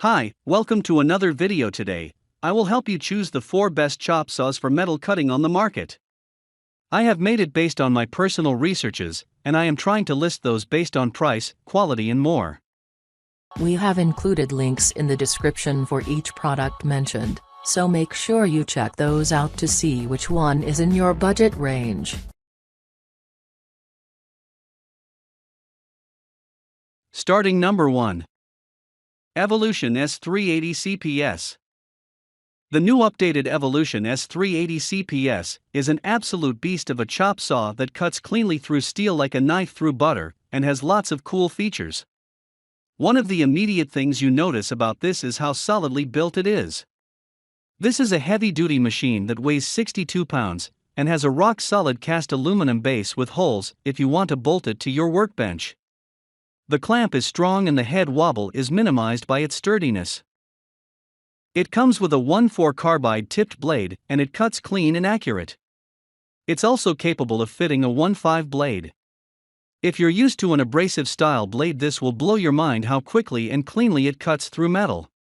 Hi, welcome to another video today. I will help you choose the 4 best chop saws for metal cutting on the market. I have made it based on my personal researches, and I am trying to list those based on price, quality and more. We have included links in the description for each product mentioned, so make sure you check those out to see which one is in your budget range. Starting number 1. Evolution S380 CPS. The new updated Evolution S380 CPS is an absolute beast of a chop saw that cuts cleanly through steel like a knife through butter, and has lots of cool features. One of the immediate things you notice about this is how solidly built it is. This is a heavy-duty machine that weighs 62 pounds, and has a rock-solid cast aluminum base with holes if you want to bolt it to your workbench. The clamp is strong and the head wobble is minimized by its sturdiness. It comes with a 1/4 carbide tipped blade, and it cuts clean and accurate. It's also capable of fitting a 1/5 blade. If you're used to an abrasive style blade, this will blow your mind how quickly and cleanly it cuts through metal.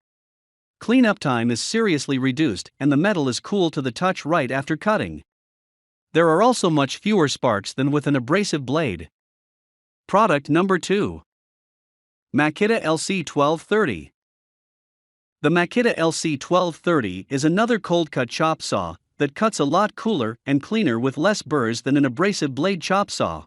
Cleanup time is seriously reduced, and the metal is cool to the touch right after cutting. There are also much fewer sparks than with an abrasive blade. Product number 2. Makita LC1230. The Makita LC1230 is another cold cut chop saw that cuts a lot cooler and cleaner with less burrs than an abrasive blade chop saw.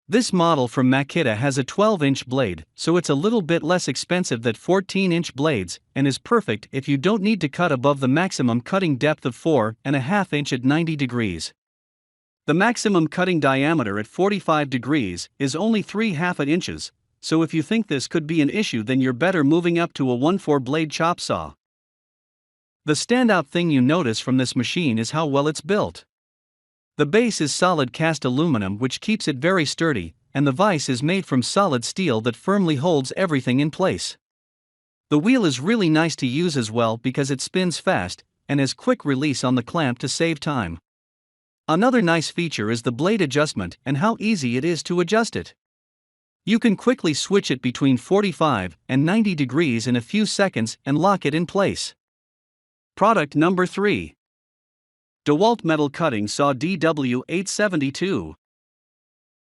This model from Makita has a 12-inch blade, so it's a little bit less expensive than 14-inch blades, and is perfect if you don't need to cut above the maximum cutting depth of 4.5 inch at 90 degrees. The maximum cutting diameter at 45 degrees is only 3/2 inches. So if you think this could be an issue, then you're better moving up to a 1/4 blade chop saw. The standout thing you notice from this machine is how well it's built. The base is solid cast aluminum, which keeps it very sturdy, and the vise is made from solid steel that firmly holds everything in place. The wheel is really nice to use as well because it spins fast, and has quick release on the clamp to save time. Another nice feature is the blade adjustment and how easy it is to adjust it. You can quickly switch it between 45 and 90 degrees in a few seconds and lock it in place. Product number 3. DEWALT Metal Cutting Saw DW872.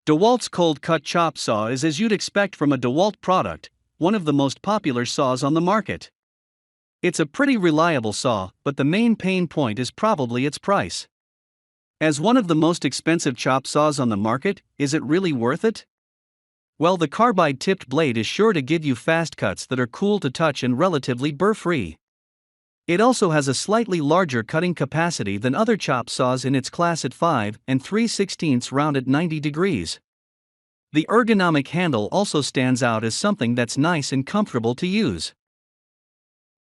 DEWALT's cold cut chop saw is as you'd expect from a DEWALT product, one of the most popular saws on the market. It's a pretty reliable saw, but the main pain point is probably its price. As one of the most expensive chop saws on the market, is it really worth it? Well, the carbide tipped blade is sure to give you fast cuts that are cool to touch and relatively burr-free. It also has a slightly larger cutting capacity than other chop saws in its class at 5 3/16 round at 90 degrees. The ergonomic handle also stands out as something that's nice and comfortable to use.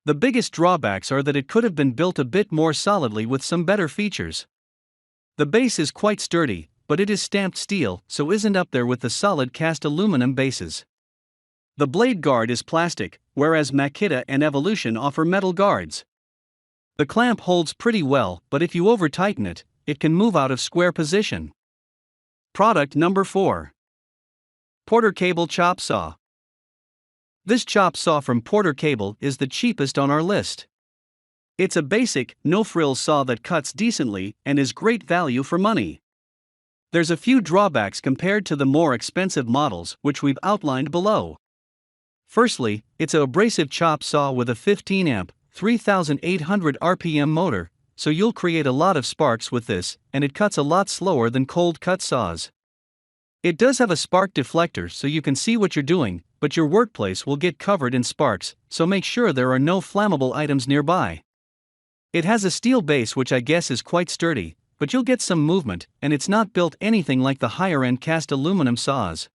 The biggest drawbacks are that it could have been built a bit more solidly with some better features. The base is quite sturdy, but it is stamped steel, so isn't up there with the solid cast aluminum bases. The blade guard is plastic, whereas Makita and Evolution offer metal guards. The clamp holds pretty well, but if you over-tighten it, it can move out of square position. Product number 4. Porter Cable Chop Saw. This chop saw from Porter Cable is the cheapest on our list. It's a basic, no-frills saw that cuts decently and is great value for money. There's a few drawbacks compared to the more expensive models, which we've outlined below. Firstly, it's an abrasive chop saw with a 15-amp, 3,800 RPM motor, so you'll create a lot of sparks with this, and it cuts a lot slower than cold cut saws. It does have a spark deflector so you can see what you're doing, but your workplace will get covered in sparks, so make sure there are no flammable items nearby. It has a steel base, which I guess is quite sturdy, but you'll get some movement, and it's not built anything like the higher-end cast aluminum saws.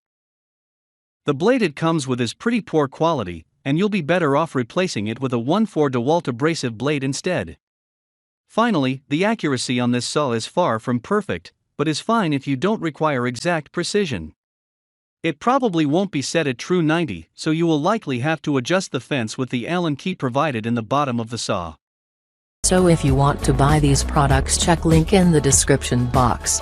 The blade it comes with is pretty poor quality, and you'll be better off replacing it with a 1/4 DEWALT abrasive blade instead. Finally, the accuracy on this saw is far from perfect, but is fine if you don't require exact precision. It probably won't be set at true 90, so you will likely have to adjust the fence with the Allen key provided in the bottom of the saw. So if you want to buy these products, check link in the description box.